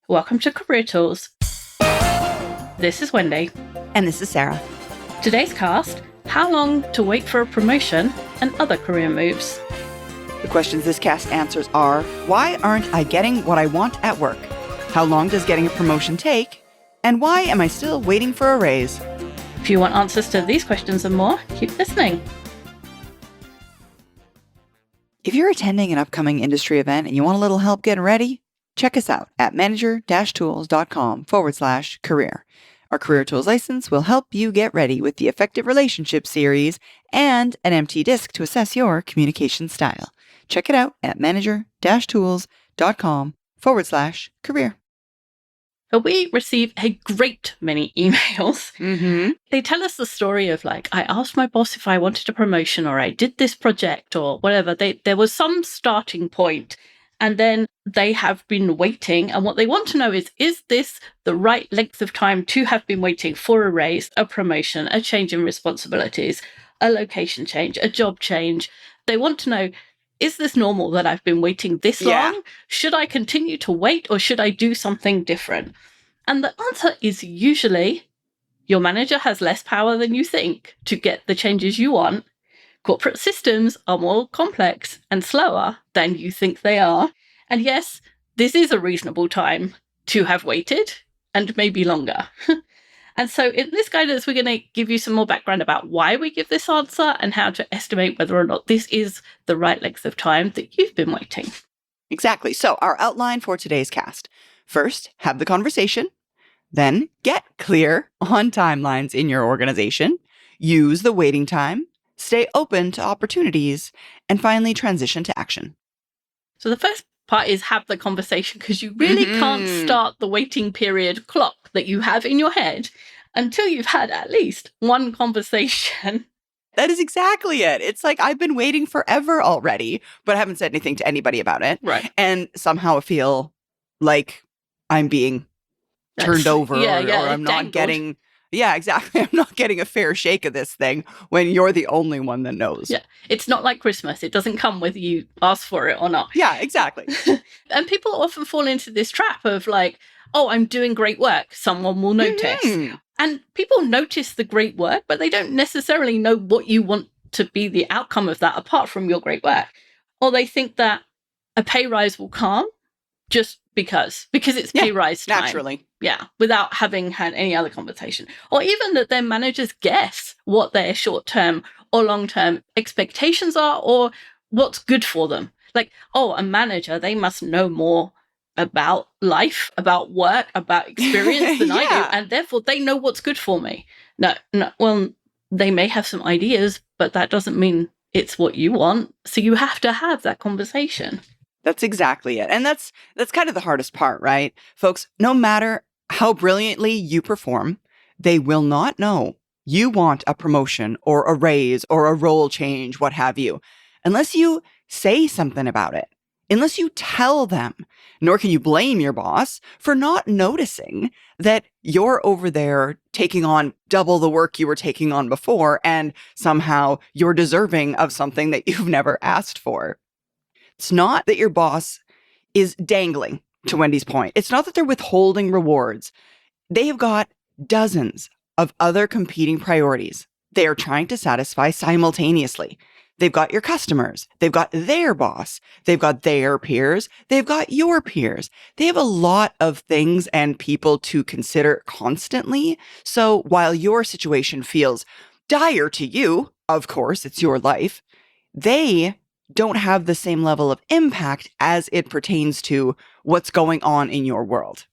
Welcome to Career Tools. This is Wendy. And this is Sarah. Today's cast, how long to wait for a promotion and other career moves. The questions this cast answers are, why aren't I getting what I want at work? How long does getting a promotion take? And why am I still waiting for a raise? If you want answers to these questions and more, keep listening. If you're attending an upcoming industry event and you want a little help getting ready, check us out at manager-tools.com/career. Our Career Tools license will help you get ready with the Effective Relationship series and an MT disc to assess your communication style. Check it out at manager-tools.com/career. We receive a great many emails. Mm-hmm. They tell us the story of I asked my boss if I wanted a promotion or I did this project or whatever. There was some starting point. And then they have been waiting. And what they want to know is this the right length of time to have been waiting for a raise, a promotion, a change in responsibilities, a location change, a job change? They want to know, is this normal that I've been waiting this long? Should I continue to wait or should I do something different? And the answer is usually your manager has less power than you think to get the changes you want. Corporate systems are more complex and slower than you think they are. And yes, this is a reasonable time to have waited and maybe longer. And so in this guidance, we're going to give you some more background about why we give this answer and how to estimate whether or not this is the right length of time that you've been waiting. Exactly. So our outline for today's cast. First, have the conversation. Then get clear on timelines in your organization. Use the waiting time. Stay open to opportunities, and finally transition to action. So the first part is have the conversation, because you really can't start the waiting period clock that you have in your head until you've had at least one conversation. That is exactly it. It's like I've been waiting forever already, but I haven't said anything to anybody about it. Right. And somehow I feel like I'm being turned over or I'm not getting... Yeah, exactly. I'm not getting a fair shake of this thing when you're the only one that knows. Yeah. It's not like Christmas. It doesn't come whether you ask for it or not. Yeah, exactly. And people often fall into this trap of oh, I'm doing great work. Someone will notice. Mm-hmm. And people notice the great work, but they don't necessarily know what you want to be the outcome of that apart from your great work. Or they think that a pay rise will come just because it's pay rise time. Naturally. Yeah, without having had any other conversation. Or even that their managers guess what their short-term or long-term expectations are or what's good for them. A manager, they must know more about life, about work, about experience than I do, and therefore they know what's good for me. No, well, they may have some ideas, but that doesn't mean it's what you want. So you have to have that conversation. That's exactly it. And that's kind of the hardest part, right? Folks, no matter how brilliantly you perform, they will not know you want a promotion or a raise or a role change, what have you, unless you say something about it, unless you tell them. Nor can you blame your boss for not noticing that you're over there taking on double the work you were taking on before, and somehow you're deserving of something that you've never asked for. It's not that your boss is dangling, to Wendy's point. It's not that they're withholding rewards. They have got dozens of other competing priorities they are trying to satisfy simultaneously. They've got your customers. They've got their boss. They've got their peers. They've got your peers. They have a lot of things and people to consider constantly. So while your situation feels dire to you, of course, it's your life, they don't have the same level of impact as it pertains to what's going on in your world.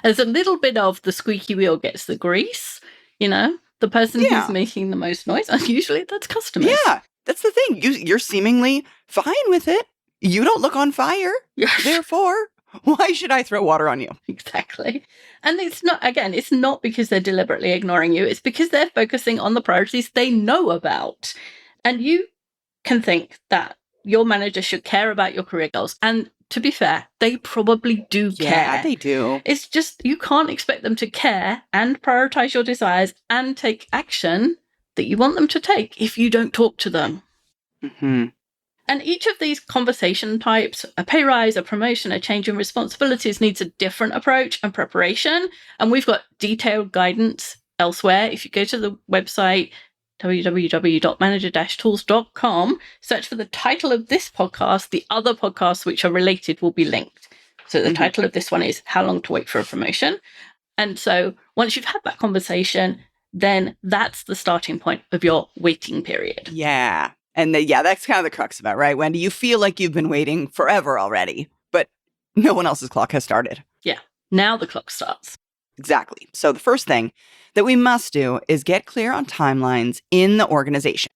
There's a little bit of the squeaky wheel gets the grease, the person who's making the most noise, and usually that's customers. Yeah, that's the thing. You're seemingly fine with it. You don't look on fire. Yes. Therefore, why should I throw water on you? Exactly. And it's not because they're deliberately ignoring you. It's because they're focusing on the priorities they know about. And you can think that your manager should care about your career goals. And to be fair, they probably do care. Yeah, they do. It's just you can't expect them to care and prioritize your desires and take action that you want them to take if you don't talk to them. Mm-hmm. And each of these conversation types, a pay rise, a promotion, a change in responsibilities, needs a different approach and preparation. And we've got detailed guidance elsewhere. If you go to the website, www.manager-tools.com, search for the title of this podcast. The other podcasts which are related will be linked. So the title of this one is How Long to Wait for a Promotion. And so once you've had that conversation, then that's the starting point of your waiting period. Yeah. And that's kind of the crux of it, right, Wendy? You feel like you've been waiting forever already, but no one else's clock has started. Yeah. Now the clock starts. Exactly. So the first thing that we must do is get clear on timelines in the organization.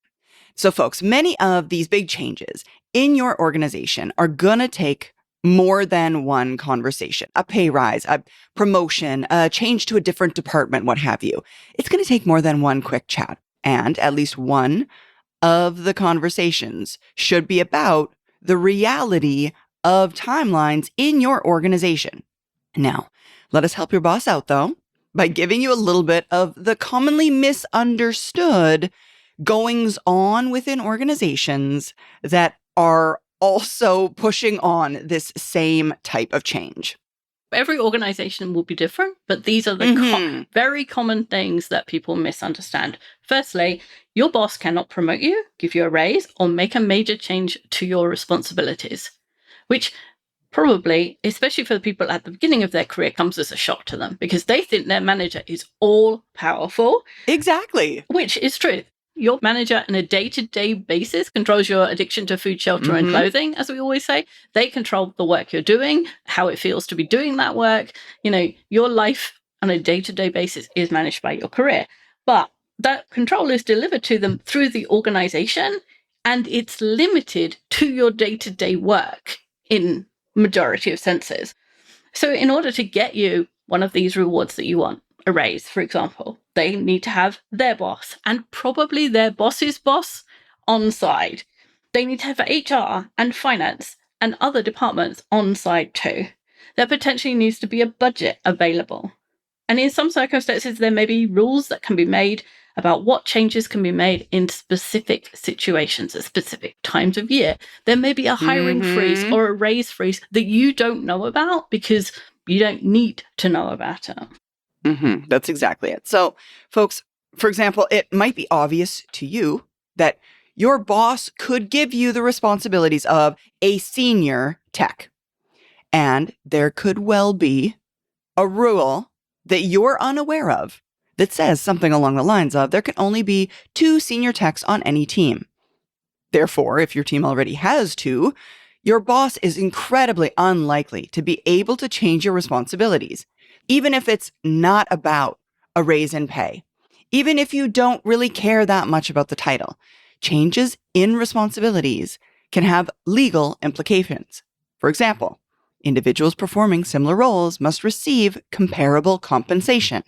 So folks, many of these big changes in your organization are going to take more than one conversation, a pay rise, a promotion, a change to a different department, what have you. It's going to take more than one quick chat. And at least one of the conversations should be about the reality of timelines in your organization. Now, let us help your boss out, though, by giving you a little bit of the commonly misunderstood goings on within organizations that are also pushing on this same type of change. Every organization will be different, but these are the very common things that people misunderstand. Firstly, your boss cannot promote you, give you a raise, or make a major change to your responsibilities, which probably, especially for the people at the beginning of their career, comes as a shock to them because they think their manager is all powerful. Exactly. Which is true. Your manager on a day-to-day basis controls your addiction to food, shelter, and clothing, as we always say. They control the work you're doing, how it feels to be doing that work. You know, your life on a day-to-day basis is managed by your career. But that control is delivered to them through the organization, and it's limited to your day-to-day work in majority of senses. So in order to get you one of these rewards that you want, a raise, for example, they need to have their boss and probably their boss's boss on side. They need to have HR and finance and other departments on side too. There potentially needs to be a budget available. And in some circumstances, there may be rules that can be made about what changes can be made in specific situations at specific times of year. There may be a hiring freeze or a raise freeze that you don't know about because you don't need to know about it. That's exactly it. So, folks, for example, it might be obvious to you that your boss could give you the responsibilities of a senior tech. And there could well be a rule that you're unaware of that says something along the lines of there can only be 2 senior techs on any team. Therefore, if your team already has 2, your boss is incredibly unlikely to be able to change your responsibilities, even if it's not about a raise in pay. Even if you don't really care that much about the title, changes in responsibilities can have legal implications. For example, individuals performing similar roles must receive comparable compensation.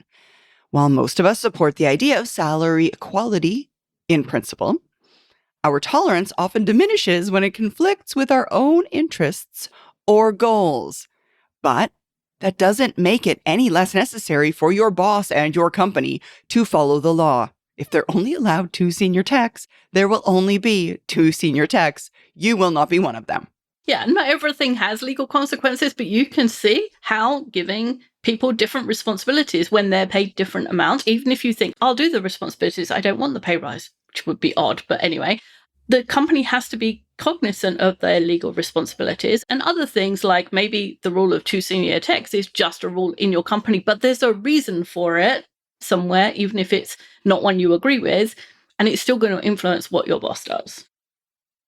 While most of us support the idea of salary equality in principle, our tolerance often diminishes when it conflicts with our own interests or goals. But that doesn't make it any less necessary for your boss and your company to follow the law. If they're only allowed 2 senior techs, there will only be 2 senior techs. You will not be one of them. Yeah, not everything has legal consequences, but you can see how giving people different responsibilities when they're paid different amounts, even if you think, I'll do the responsibilities, I don't want the pay rise, which would be odd. But anyway, the company has to be cognizant of their legal responsibilities and other things like maybe the rule of 2 senior techs is just a rule in your company, but there's a reason for it somewhere, even if it's not one you agree with, and it's still going to influence what your boss does.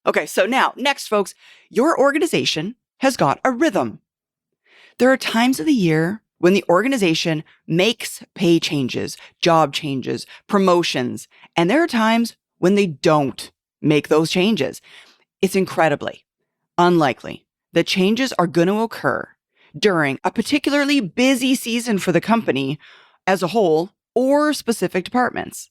Okay, so now, next, folks, your organization has got a rhythm. There are times of the year when the organization makes pay changes, job changes, promotions, and there are times when they don't make those changes. It's incredibly unlikely that changes are going to occur during a particularly busy season for the company as a whole or specific departments.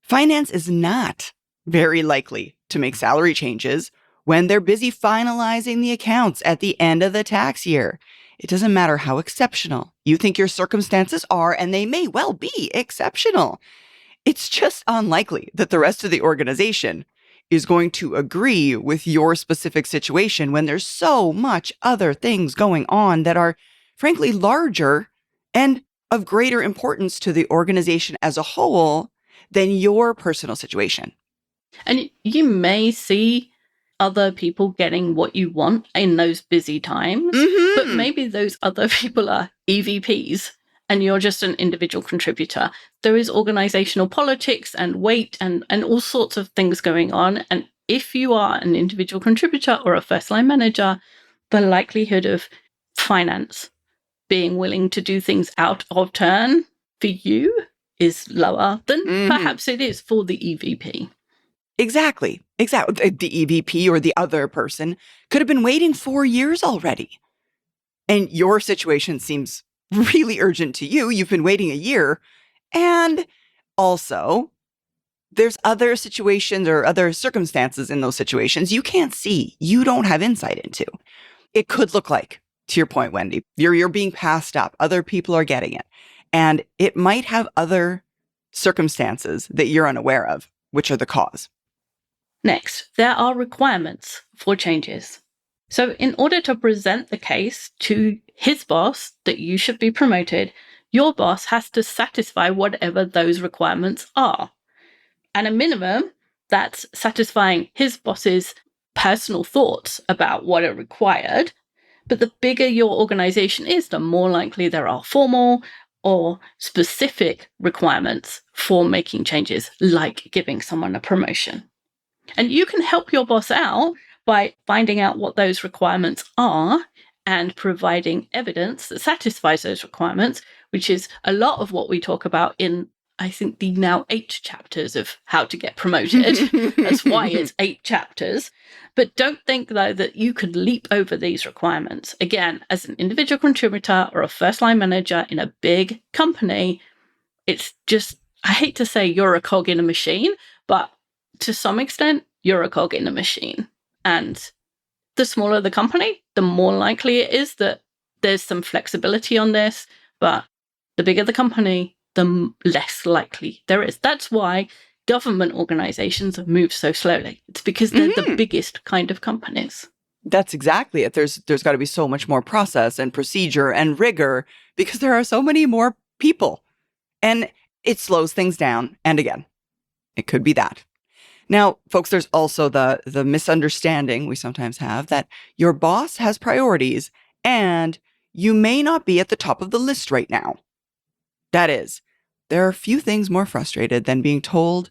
Finance is not very likely to make salary changes when they're busy finalizing the accounts at the end of the tax year. It doesn't matter how exceptional you think your circumstances are, and they may well be exceptional. It's just unlikely that the rest of the organization is going to agree with your specific situation when there's so much other things going on that are frankly larger and of greater importance to the organization as a whole than your personal situation. And you may see other people getting what you want in those busy times, but maybe those other people are EVPs and you're just an individual contributor. There is organizational politics and weight and all sorts of things going on. And if you are an individual contributor or a first line manager, the likelihood of finance being willing to do things out of turn for you is lower than perhaps it is for the EVP. Exactly. The EVP or the other person could have been waiting 4 years already. And your situation seems really urgent to you. You've been waiting a year. And also, there's other situations or other circumstances in those situations you can't see. You don't have insight into. It could look like, to your point, Wendy, you're being passed up. Other people are getting it. And it might have other circumstances that you're unaware of, which are the cause. Next, there are requirements for changes. So in order to present the case to his boss that you should be promoted, your boss has to satisfy whatever those requirements are. At a minimum, that's satisfying his boss's personal thoughts about what are required. But the bigger your organization is, the more likely there are formal or specific requirements for making changes, like giving someone a promotion. And you can help your boss out by finding out what those requirements are and providing evidence that satisfies those requirements, which is a lot of what we talk about in, I think, the now 8 chapters of how to get promoted. That's why it's 8 chapters. But don't think, though, that you could leap over these requirements. Again, as an individual contributor or a first-line manager in a big company, it's just, I hate to say you're a cog in a machine, but to some extent, you're a cog in a machine. And the smaller the company, the more likely it is that there's some flexibility on this. But the bigger the company, the less likely there is. That's why government organizations move so slowly. It's because they're the biggest kind of companies. That's exactly it. There's got to be so much more process and procedure and rigor because there are so many more people. And it slows things down. And again, it could be that. Now, folks, there's also the misunderstanding we sometimes have that your boss has priorities and you may not be at the top of the list right now. That is, there are few things more frustrated than being told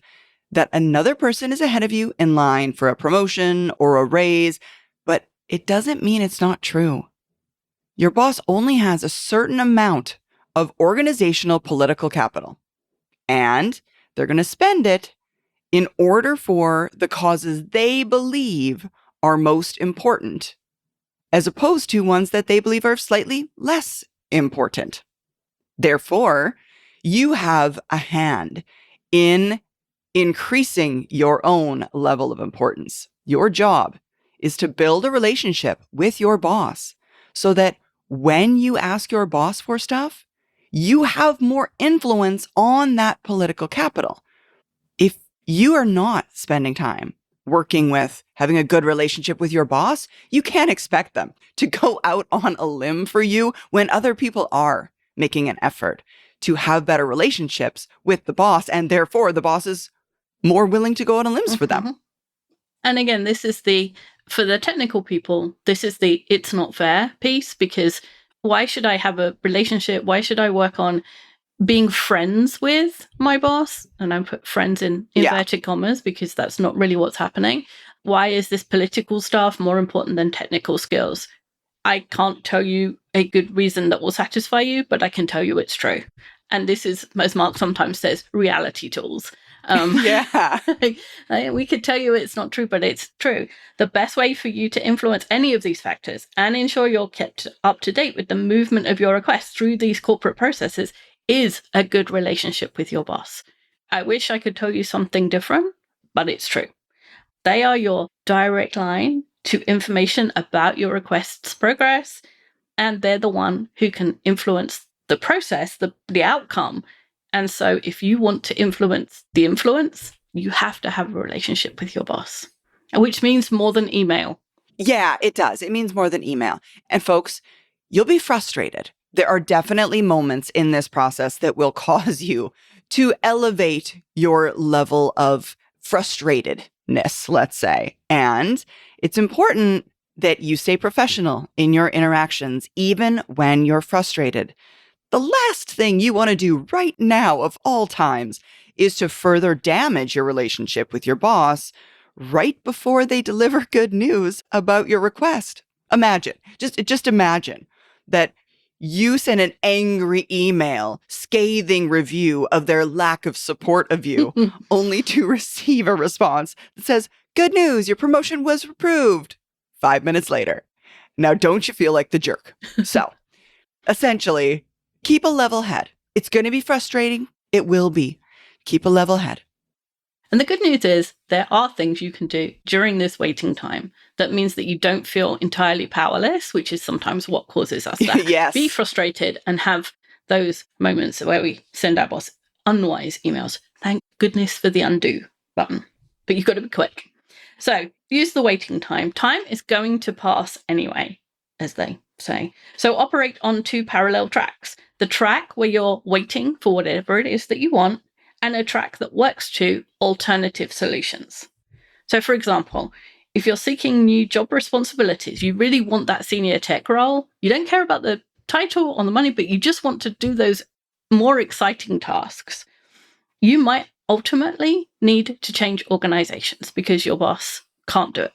that another person is ahead of you in line for a promotion or a raise, but it doesn't mean it's not true. Your boss only has a certain amount of organizational political capital, and they're going to spend it in order for the causes they believe are most important, as opposed to ones that they believe are slightly less important. Therefore, you have a hand in increasing your own level of importance. Your job is to build a relationship with your boss so that when you ask your boss for stuff, you have more influence on that political capital. If you are not spending time working with, having a good relationship with your boss, you can't expect them to go out on a limb for you when other people are making an effort to have better relationships with the boss, and therefore the boss is more willing to go out on limbs for them. And again, this is for the technical people, this is the it's not fair piece, because why should I have a relationship? Why should I work on being friends with my boss? And I put friends in inverted commas because that's not really what's happening. Why is this political stuff more important than technical skills? I can't tell you a good reason that will satisfy you, but I can tell you it's true. And this is, as Mark sometimes says, reality tools. We could tell you it's not true, but it's true. The best way for you to influence any of these factors and ensure you're kept up to date with the movement of your requests through these corporate processes is a good relationship with your boss. I wish I could tell you something different, but it's true. They are your direct line to information about your request's progress, and they're the one who can influence the process, the outcome. And so if you want to influence the influence, you have to have a relationship with your boss, which means more than email. Yeah, it does. It means more than email. And folks, you'll be frustrated. There are definitely moments in this process that will cause you to elevate your level of frustratedness, let's say. And it's important that you stay professional in your interactions, even when you're frustrated. The last thing you want to do right now of all times is to further damage your relationship with your boss right before they deliver good news about your request. Imagine, just imagine that you send an angry email, scathing review of their lack of support of you, only to receive a response that says, "Good news, your promotion was approved," 5 minutes later. Now, don't you feel like the jerk? So, essentially, keep a level head. It's going to be frustrating. It will be. Keep a level head. And the good news is there are things you can do during this waiting time that means that you don't feel entirely powerless, which is sometimes what causes us to Yes. be frustrated and have those moments where we send our boss unwise emails. Thank goodness for the undo button, but you've got to be quick. So use the waiting time. Time is going to pass anyway, as they say. So operate on 2 parallel tracks. The track where you're waiting for whatever it is that you want, and a track that works to alternative solutions. So, for example, if you're seeking new job responsibilities, you really want that senior tech role, you don't care about the title or the money, but you just want to do those more exciting tasks, you might ultimately need to change organizations because your boss can't do it.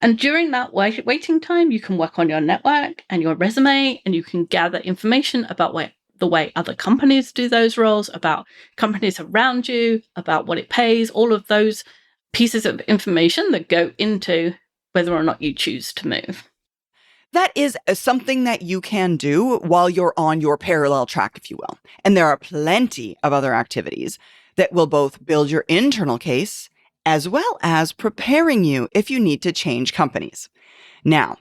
And during that waiting time, you can work on your network and your resume, and you can gather information about the way other companies do those roles, about companies around you, about what it pays, all of those pieces of information that go into whether or not you choose to move. That is something that you can do while you're on your parallel track, if you will. And there are plenty of other activities that will both build your internal case as well as preparing you if you need to change companies. Now,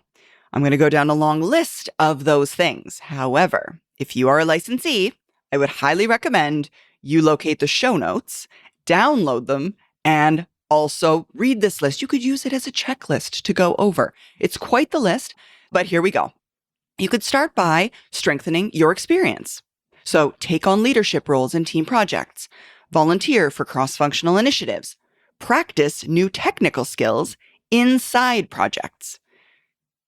I'm going to go down a long list of those things. However, if you are a licensee, I would highly recommend you locate the show notes, download them, and also read this list. You could use it as a checklist to go over. It's quite the list, but here we go. You could start by strengthening your experience. So take on leadership roles in team projects, volunteer for cross-functional initiatives, practice new technical skills inside projects.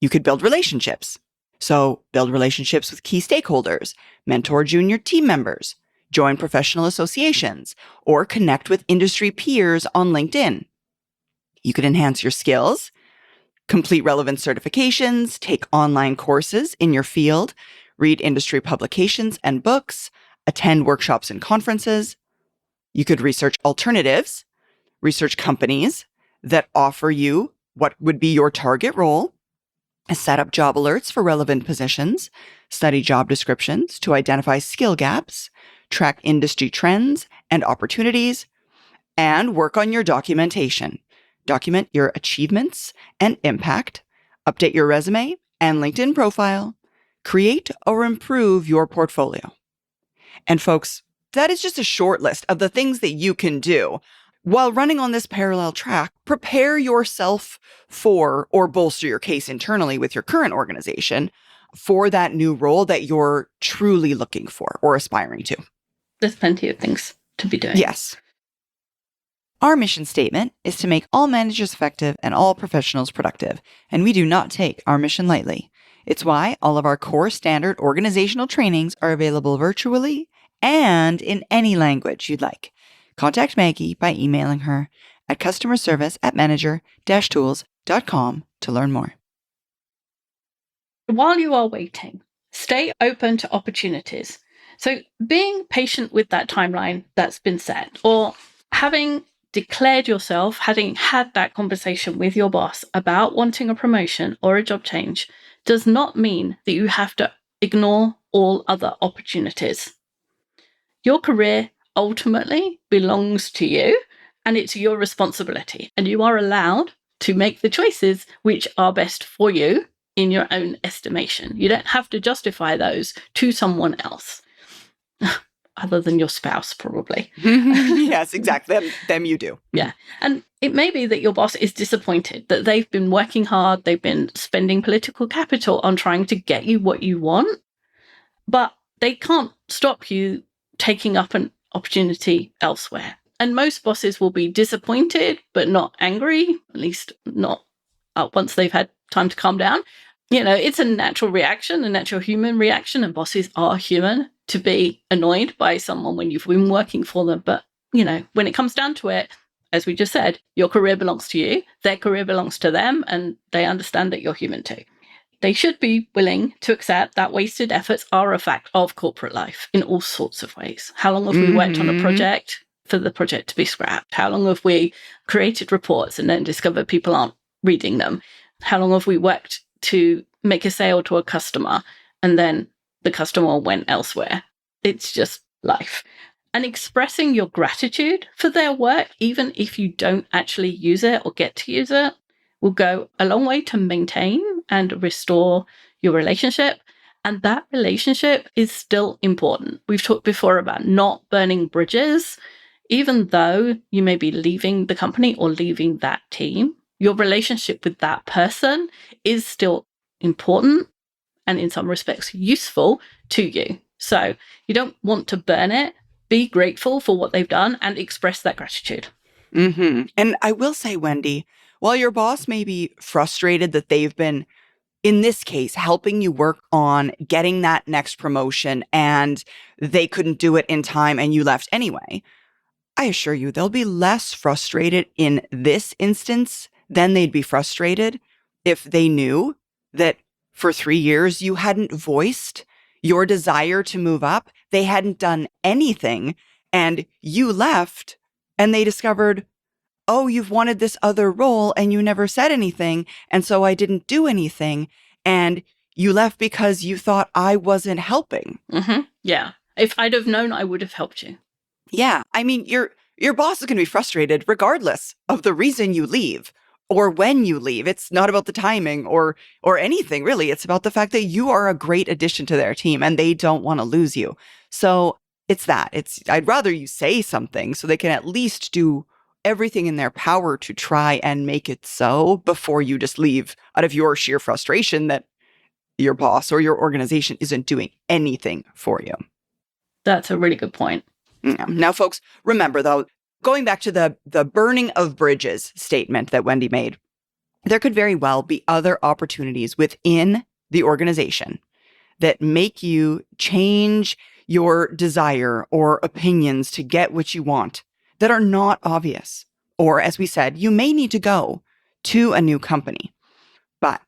You could build relationships. So build relationships with key stakeholders, mentor junior team members, join professional associations, or connect with industry peers on LinkedIn. You could enhance your skills, complete relevant certifications, take online courses in your field, read industry publications and books, attend workshops and conferences. You could research alternatives, research companies that offer you what would be your target role, set up job alerts for relevant positions, study job descriptions to identify skill gaps, track industry trends and opportunities, and work on your documentation. Document your achievements and impact, update your resume and LinkedIn profile, create or improve your portfolio. And folks, that is just a short list of the things that you can do. While running on this parallel track, prepare yourself for or bolster your case internally with your current organization for that new role that you're truly looking for or aspiring to. There's plenty of things to be doing. Yes. Our mission statement is to make all managers effective and all professionals productive, and we do not take our mission lightly. It's why all of our core standard organizational trainings are available virtually and in any language you'd like. Contact Maggie by emailing her at customerservice@manager-tools.com to learn more. While you are waiting, stay open to opportunities. So being patient with that timeline that's been set, or having declared yourself, having had that conversation with your boss about wanting a promotion or a job change, does not mean that you have to ignore all other opportunities. Your career ultimately belongs to you, and it's your responsibility, and you are allowed to make the choices which are best for you in your own estimation. You don't have to justify those to someone else. other than your spouse, probably. Yes, exactly. Them you do. Yeah. And it may be that your boss is disappointed that they've been working hard, they've been spending political capital on trying to get you what you want, but they can't stop you taking up an opportunity elsewhere. And most bosses will be disappointed, but not angry, at least not once they've had time to calm down. It's a natural reaction, a natural human reaction, and bosses are human to be annoyed by someone when you've been working for them. But, when it comes down to it, as we just said, your career belongs to you, their career belongs to them, and they understand that you're human too. They should be willing to accept that wasted efforts are a fact of corporate life in all sorts of ways. How long have we worked on a project for the project to be scrapped? How long have we created reports and then discovered people aren't reading them? How long have we worked to make a sale to a customer and then the customer went elsewhere? It's just life. And expressing your gratitude for their work, even if you don't actually use it or get to use it, will go a long way to maintain and restore your relationship. And that relationship is still important. We've talked before about not burning bridges. Even though you may be leaving the company or leaving that team, your relationship with that person is still important and in some respects useful to you. So you don't want to burn it. Be grateful for what they've done and express that gratitude. And I will say, Wendy, while your boss may be frustrated that they've been, in this case, helping you work on getting that next promotion and they couldn't do it in time and you left anyway, I assure you they'll be less frustrated in this instance than they'd be frustrated if they knew that for 3 years you hadn't voiced your desire to move up. They hadn't done anything and you left and they discovered, oh, you've wanted this other role and you never said anything. And so I didn't do anything. And you left because you thought I wasn't helping. Yeah. If I'd have known, I would have helped you. Yeah. I mean, your boss is going to be frustrated regardless of the reason you leave or when you leave. It's not about the timing or anything really. It's about the fact that you are a great addition to their team and they don't want to lose you. So it's that. I'd rather you say something so they can at least do everything in their power to try and make it so before you just leave out of your sheer frustration that your boss or your organization isn't doing anything for you. That's a really good point. Yeah. Now, folks, remember though, going back to the burning of bridges statement that Wendy made, there could very well be other opportunities within the organization that make you change your desire or opinions to get what you want that are not obvious. Or as we said, you may need to go to a new company. But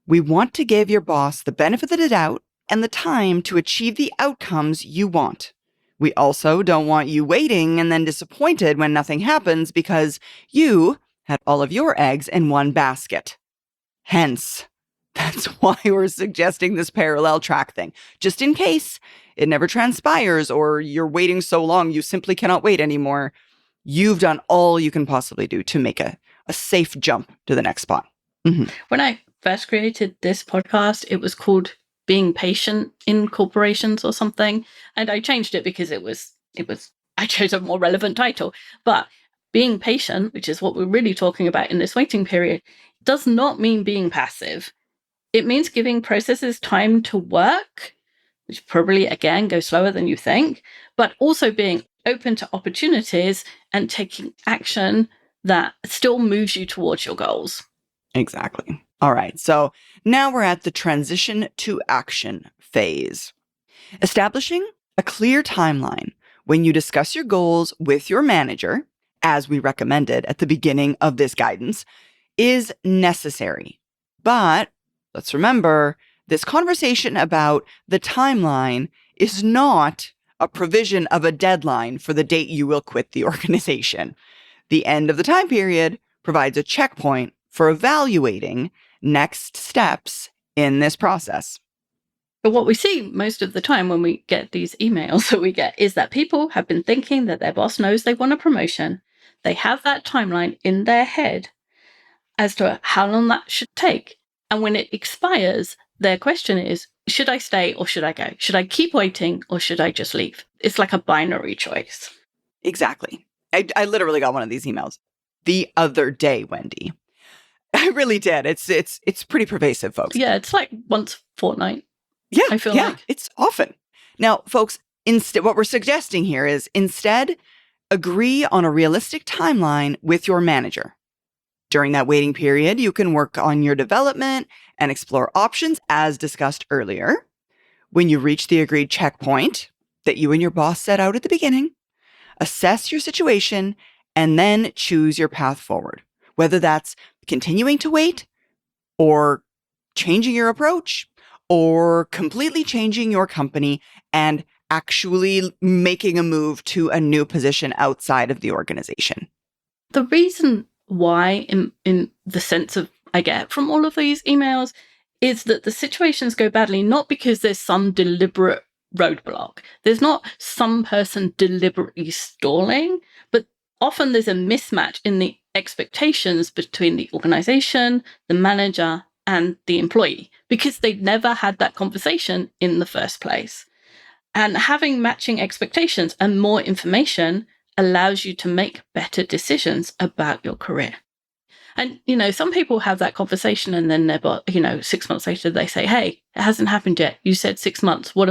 we want to give your boss the benefit of the doubt and the time to achieve the outcomes you want. We also don't want you waiting and then disappointed when nothing happens because you had all of your eggs in one basket. Hence, that's why we're suggesting this parallel track thing. Just in case it never transpires or you're waiting so long you simply cannot wait anymore, you've done all you can possibly do to make a safe jump to the next spot. When I first created this podcast, it was called Being Patient in Corporations or something. And I changed it because I chose a more relevant title. But being patient, which is what we're really talking about in this waiting period, does not mean being passive. It means giving processes time to work, which probably, again, goes slower than you think, but also being open to opportunities and taking action that still moves you towards your goals. Exactly. All right. So now we're at the transition to action phase. Establishing a clear timeline when you discuss your goals with your manager, as we recommended at the beginning of this guidance, is necessary. But let's remember, this conversation about the timeline is not a provision of a deadline for the date you will quit the organization. The end of the time period provides a checkpoint for evaluating next steps in this process. But what we see most of the time when we get these emails that we get is that people have been thinking that their boss knows they want a promotion. They have that timeline in their head as to how long that should take. And when it expires, their question is, should I stay or should I go? Should I keep waiting or should I just leave? It's like a binary choice. Exactly. I literally got one of these emails the other day, Wendy. I really did. It's pretty pervasive, folks. Yeah, it's like once a fortnight. Yeah, I feel yeah, like. it's often. Now, folks, instead, what we're suggesting here is instead agree on a realistic timeline with your manager. During that waiting period, you can work on your development and explore options as discussed earlier. When you reach the agreed checkpoint that you and your boss set out at the beginning, assess your situation and then choose your path forward, whether that's continuing to wait or changing your approach or completely changing your company and actually making a move to a new position outside of the organization. The reason why, in the sense of I get from all of these emails, is that the situations go badly not because there's some deliberate roadblock. There's not some person deliberately stalling, but often there's a mismatch in the expectations between the organization, the manager, and the employee, because they'd never had that conversation in the first place. And having matching expectations and more information allows you to make better decisions about your career. And, some people have that conversation and then they're, 6 months later, they say, hey, it hasn't happened yet. You said 6 months. What?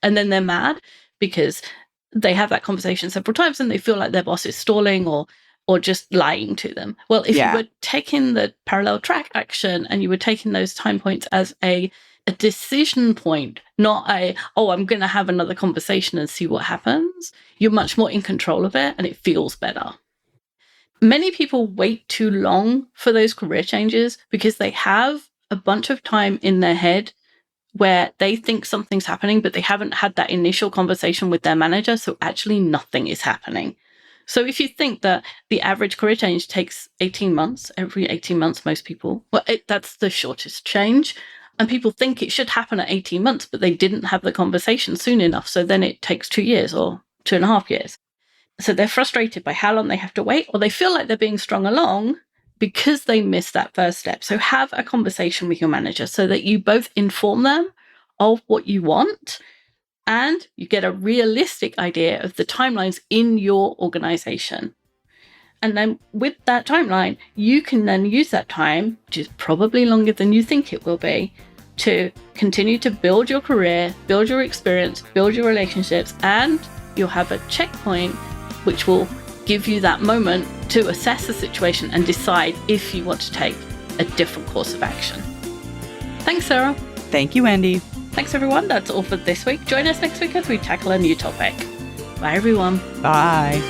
And then they're mad because they have that conversation several times and they feel like their boss is stalling or just lying to them. Well, if you were taking the parallel track action and you were taking those time points as a decision point, not I'm going to have another conversation and see what happens, you're much more in control of it and it feels better. Many people wait too long for those career changes because they have a bunch of time in their head where they think something's happening, but they haven't had that initial conversation with their manager, so actually nothing is happening. So if you think that the average career change takes 18 months, every 18 months, most people, that's the shortest change. And people think it should happen at 18 months, but they didn't have the conversation soon enough. So then it takes 2 years or 2.5 years. So they're frustrated by how long they have to wait, or they feel like they're being strung along because they missed that first step. So have a conversation with your manager so that you both inform them of what you want and you get a realistic idea of the timelines in your organization. And then with that timeline, you can then use that time, which is probably longer than you think it will be, to continue to build your career, build your experience, build your relationships, and you'll have a checkpoint which will give you that moment to assess the situation and decide if you want to take a different course of action. Thanks, Sarah. Thank you, Wendy. Thanks, everyone. That's all for this week. Join us next week as we tackle a new topic. Bye, everyone. Bye.